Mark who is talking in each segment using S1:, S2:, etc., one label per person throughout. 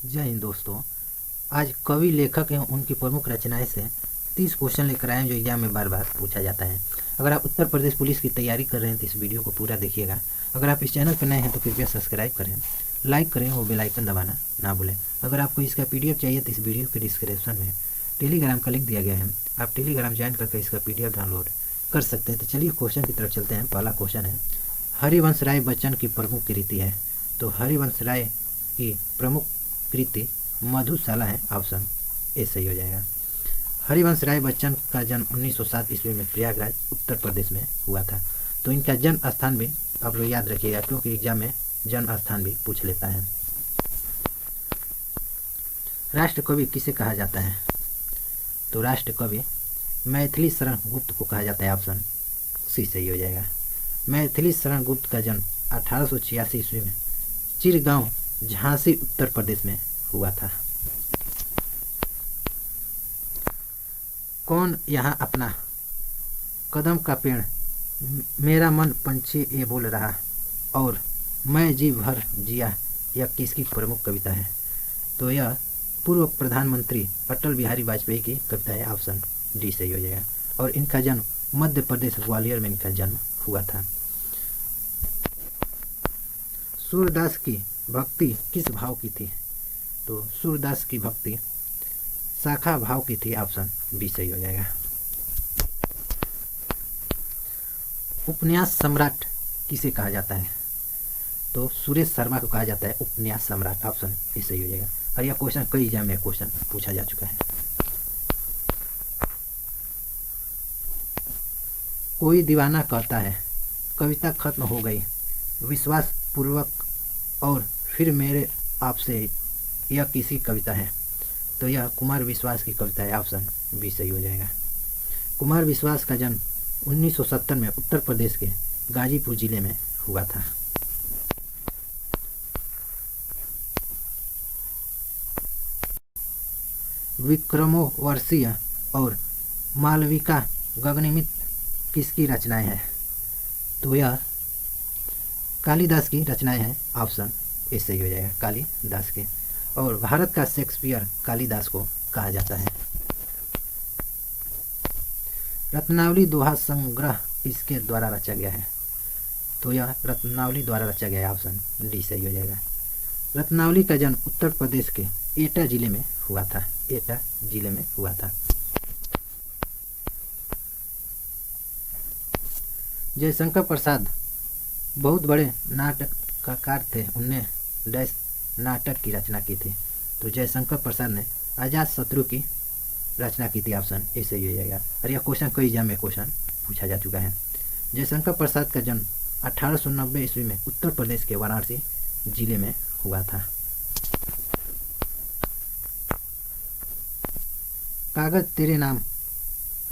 S1: जय हिंद दोस्तों। आज कवि लेखक एवं उनकी प्रमुख रचनाएं से 30 क्वेश्चन लेकर आए हैं जो एग्जाम में बार बार पूछा जाता है। अगर आप उत्तर प्रदेश पुलिस की तैयारी कर रहे हैं तो इस वीडियो को पूरा देखिएगा। अगर आप इस चैनल पर नए हैं तो कृपया सब्सक्राइब करें, लाइक करें और बेल आइकन दबाना ना भूलें। अगर आपको इसका PDF चाहिए तो इस वीडियो के डिस्क्रिप्शन में टेलीग्राम का लिंक दिया गया है, आप टेलीग्राम ज्वाइन करके इसका PDF डाउनलोड कर सकते हैं। तो चलिए क्वेश्चन की तरफ चलते हैं। पहला क्वेश्चन है, हरिवंश राय बच्चन की प्रमुख कृति है। तो हरिवंश राय की प्रमुख कृति मधुशाला है, ऑप्शन ए सही हो जाएगा। हरिवंश राय बच्चन का जन्म 1907 ईस्वी में प्रयागराज उत्तर प्रदेश में हुआ था। तो इनका जन्म स्थान भी आप लोग याद रखिएगा क्योंकि एग्जाम में जन्म स्थान भी पूछ लेता है। राष्ट्र कवि किसे कहा जाता है? तो राष्ट्र कवि मैथिली शरण गुप्त को कहा जाता है, ऑप्शन सी सही हो जाएगा। मैथिली शरण गुप्त का जन्म 1886 ईस्वी में चिरगांव झांसी उत्तर प्रदेश में हुआ था। कौन यहाँ अपना कदम का पेड़, मेरा मन पंछी ये बोल रहा और मैं जी भर जिया, यह किसकी प्रमुख कविता है? तो यह पूर्व प्रधानमंत्री अटल बिहारी वाजपेयी की कविता है, ऑप्शन डी सही हो जाएगा। और इनका जन्म मध्य प्रदेश ग्वालियर में इनका जन्म हुआ था। सूरदास की भक्ति किस भाव की थी? तो सूरदास की भक्ति शाखा भाव की थी, ऑप्शन बी सही हो जाएगा। उपन्यास सम्राट किसे कहा जाता है? तो सुरेश शर्मा को कहा जाता है उपन्यास सम्राट, ऑप्शन ए सही हो जाएगा। और यह क्वेश्चन कई एग्जाम में क्वेश्चन पूछा जा चुका है। कोई दीवाना कहता है कविता खत्म हो गई, विश्वास पूर्वक और फिर मेरे आपसे, यह किसी कविता है? तो यह कुमार विश्वास की कविता है, ऑप्शन बी सही हो जाएगा। कुमार विश्वास का जन्म 1970 में उत्तर प्रदेश के गाजीपुर जिले में हुआ था। विक्रमोर्वशीय और मालविका गगनमित किसकी रचनाएं हैं? तो यह कालिदास की रचनाएं हैं, ऑप्शन ए सही हो जाएगा, कालिदास के। और भारत का शेक्सपियर कालिदास को कहा जाता है। रत्नावली दोहा संग्रह किसके द्वारा रचा गया है? तो यह रत्नावली द्वारा रचा गया है, ऑप्शन डी सही हो जाएगा। रत्नावली का जन्म उत्तर प्रदेश के एटा जिले में हुआ था, एटा जिले में हुआ था। जयशंकर प्रसाद बहुत बड़े नाटककार थे, उनने डैश नाटक की रचना की थी। तो जयशंकर प्रसाद ने आजाद शत्रु की रचना की थी, ऑप्शन ए सही हो जाएगा। और यह क्वेश्चन कई एग्जाम में क्वेश्चन पूछा जा चुका है। जयशंकर प्रसाद का जन्म 1890 ईस्वी में उत्तर प्रदेश के वाराणसी जिले में हुआ था। कागज तेरे नाम,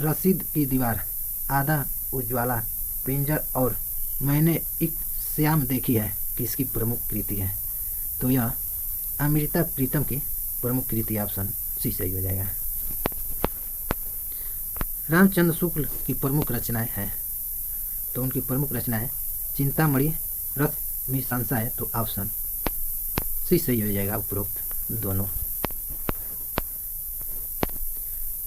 S1: रसीद की दीवार, आधा उज्ज्वला, पिंजर और मैंने एक श्याम देखी है किसकी प्रमुख कृति है? तो यह अमृता प्रीतम की प्रमुख कृति, ऑप्शन सी सही हो जाएगा। रामचंद्र शुक्ल की प्रमुख रचनाएं हैं। तो उनकी प्रमुख रचनाएं चिंतामणि, रथ मीमांसा है, तो ऑप्शन सी सही हो जाएगा उपरोक्त दोनों।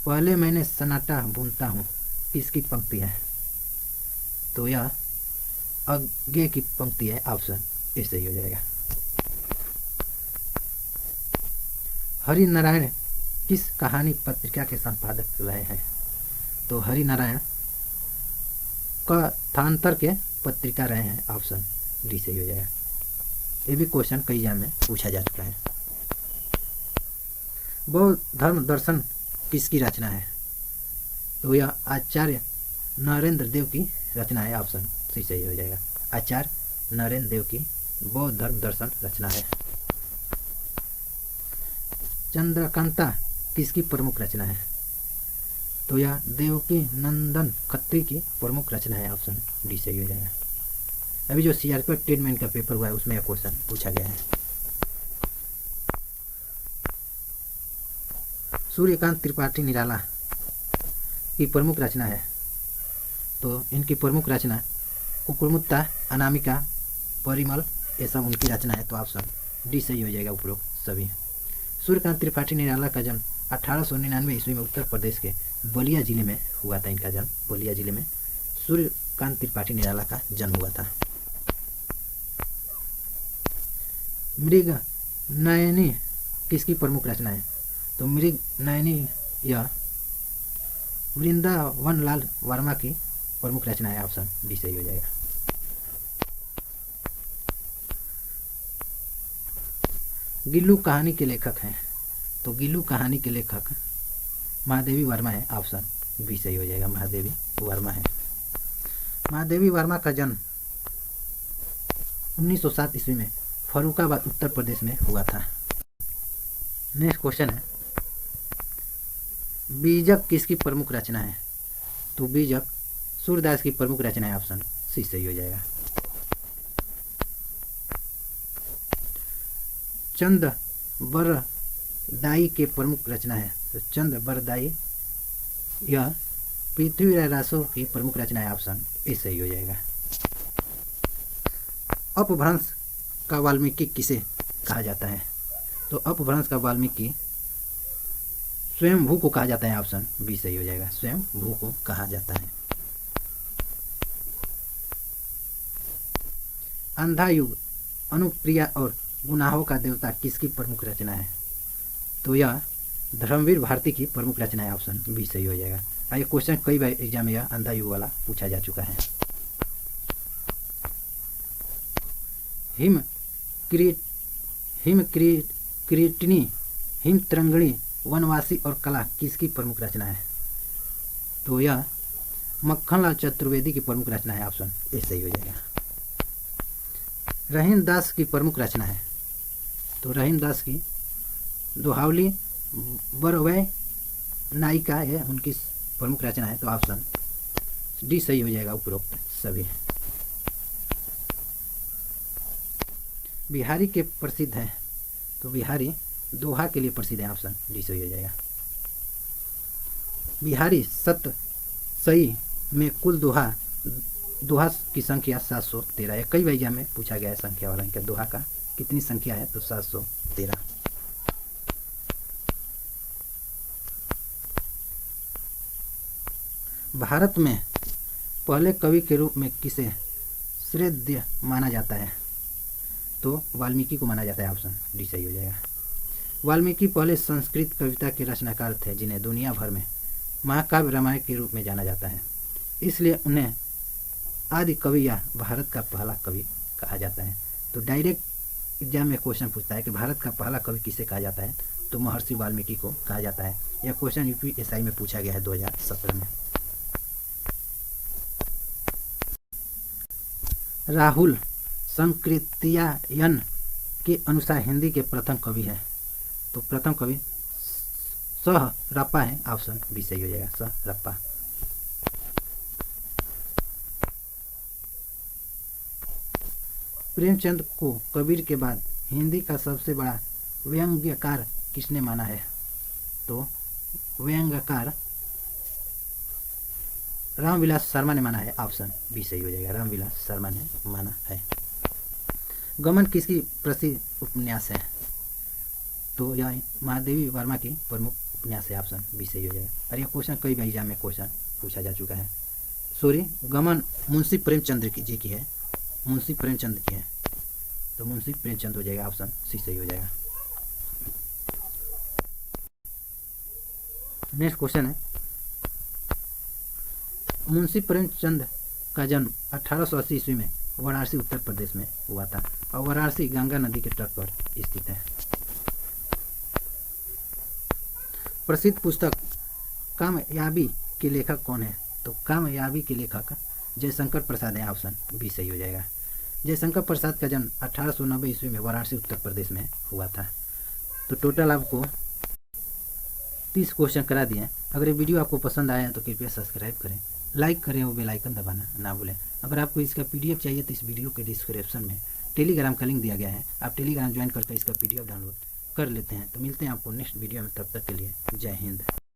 S1: पहले मैंने सन्नाटा बुनता हूँ किसकी पंक्ति है? तो यह आगे की पंक्ति है, ऑप्शन ए सही हो जाएगा। हरि नारायण किस कहानी पत्रिका के संपादक रहे हैं? तो हरि नारायण कथांतर के पत्रिका रहे हैं, ऑप्शन डी सही हो जाएगा। ये भी क्वेश्चन कई एग्जाम में पूछा जा चुका है। बौद्ध धर्म दर्शन किसकी रचना है? तो यह आचार्य नरेंद्र देव की रचना है, ऑप्शन सी सही हो जाएगा। आचार्य नरेंद्र देव की बौद्ध धर्म दर्शन रचना है। चंद्रकांता किसकी प्रमुख रचना है? तो यह देवकी नंदन खत्री की प्रमुख रचना है, ऑप्शन डी सही हो जाएगा। अभी जो CRPF ट्रीटमेंट का पेपर हुआ है उसमें यह क्वेश्चन पूछा गया है। सूर्यकांत त्रिपाठी निराला की प्रमुख रचना है। तो इनकी प्रमुख रचना कुकुरमुत्ता, अनामिका, परिमल, ये सब उनकी रचना है, तो ऑप्शन डी सही हो जाएगा उपरोक्त सभी। सूर्यकांत त्रिपाठी निराला का जन्म 1899 ईस्वी में उत्तर प्रदेश के बलिया जिले में हुआ था। इनका जन्म बलिया जिले में सूर्यकांत त्रिपाठी निराला का जन्म हुआ था। मृग नयनी किसकी प्रमुख रचना है? तो मृग नयनी यह वृंदावन लाल वर्मा की प्रमुख रचना है। ऑप्शन बी सही हो जाएगा। गिल्लू कहानी के लेखक हैं? तो गिल्लू कहानी के लेखक महादेवी वर्मा है। ऑप्शन बी सही हो जाएगा। महादेवी वर्मा है। महादेवी वर्मा का जन्म 1907 ईस्वी में फर्रुखाबाद उत्तर प्रदेश में हुआ था। नेक्स्ट क्वेश्चन है, बीजक किसकी प्रमुख रचना है? तो बीजक सूरदास की प्रमुख रचना है। ऑप्शन सी सही हो जाएगा। चंद बरदाई के प्रमुख रचना है? तो चंद बरदाई यह पृथ्वीराज रासो की प्रमुख रचना है। ऑप्शन ए सही हो जाएगा। अपभ्रंश का वाल्मीकि किसे कहा जाता है? तो अपभ्रंश का वाल्मीकि स्वयंभू को कहा जाता है। ऑप्शन बी सही हो जाएगा। स्वयंभू को कहा जाता है। अंधा युग अनुप्रिया और गुनाहों का देवता किसकी प्रमुख रचना है? तो यह धर्मवीर भारती की प्रमुख रचना है। ऑप्शन बी सही हो जाएगा। ये क्वेश्चन कई बार एग्जाम में यह अंधा युग वाला पूछा जा चुका है। किरीटिनी हिम तरंगिणी वनवासी और कला किसकी प्रमुख रचना है? तो यह मक्खनलाल चतुर्वेदी की प्रमुख रचना है। ऑप्शन ए सही हो जाएगा। रहीम दास की प्रमुख रचना है? तो रहीम दास की दोहावली बरवै नायिका है उनकी प्रमुख रचना है। तो ऑप्शन डी सही हो जाएगा उपरोक्त सभी। बिहारी के प्रसिद्ध है? तो बिहारी दोहा के लिए प्रसिद्ध है। ऑप्शन डी सही हो जाएगा। बिहारी सत सही में कुल दोहा की संख्या 713 है। कई बार में पूछा गया है संख्या वाला इनका दोहा का कितनी संख्या है? तो 713। भारत में पहले कवि के रूप में किसे श्रेष्ठ माना जाता है? तो वाल्मीकि को माना जाता है। ऑप्शन डी सही हो जाएगा। वाल्मीकि पहले संस्कृत कविता के रचनाकार थे जिन्हें दुनिया भर में महाकाव्य रामायण के रूप में जाना जाता है, इसलिए उन्हें आदि कवि या भारत का पहला कवि कहा जाता है। तो डायरेक्ट एग्जाम में क्वेश्चन पूछता है कि भारत का पहला कवि किसे कहा जाता है? तो महर्षि वाल्मीकि को कहा जाता है। यह क्वेश्चन यूपीएसआई में पूछा गया है 2017 में। राहुल संकृत्यायन के अनुसार हिंदी के प्रथम कवि है? तो प्रथम कवि सहरप्पा है। ऑप्शन बी सही हो जाएगा। सहरप्पा। प्रेमचंद को कबीर के बाद हिंदी का सबसे बड़ा व्यंग्यकार किसने माना है? तो व्यंग्यकार रामविलास शर्मा ने माना है। ऑप्शन बी सही हो जाएगा। रामविलास शर्मा ने माना है। गमन किसकी प्रसिद्ध उपन्यास है? तो यह महादेवी वर्मा की प्रमुख उपन्यास है। ऑप्शन बी सही हो जाएगा। और यह क्वेश्चन कई बार एग्जाम में क्वेश्चन पूछा जा चुका है। सॉरी, गमन मुंशी प्रेमचंद जी की है। मुंशी प्रेमचंद की है, तो मुंशी प्रेमचंद हो जाएगा। ऑप्शन सी सही हो जाएगा। नेक्स्ट क्वेश्चन है, मुंशी प्रेमचंद का जन्म 1880 ईस्वी में वाराणसी उत्तर प्रदेश में हुआ था और वाराणसी गंगा नदी के तट पर स्थित है। प्रसिद्ध पुस्तक कामयाबी के लेखक कौन है? तो कामयाबी के लेखक जयशंकर प्रसाद है। ऑप्शन बी सही हो जाएगा। जयशंकर प्रसाद का जन्म 1890 ईस्वी में वाराणसी उत्तर प्रदेश में हुआ था। तो टोटल आपको 30 क्वेश्चन करा दिए। अगर ये वीडियो आपको पसंद आया तो कृपया सब्सक्राइब करें, लाइक करें और बेल आइकन दबाना ना भूलें। अगर आपको इसका पीडीएफ चाहिए तो इस वीडियो के डिस्क्रिप्शन में टेलीग्राम का लिंक दिया गया है, आप टेलीग्राम ज्वाइन करके इसका पीडीएफ डाउनलोड कर लेते हैं। तो मिलते हैं आपको नेक्स्ट वीडियो में, तब तक के लिए जय हिंद।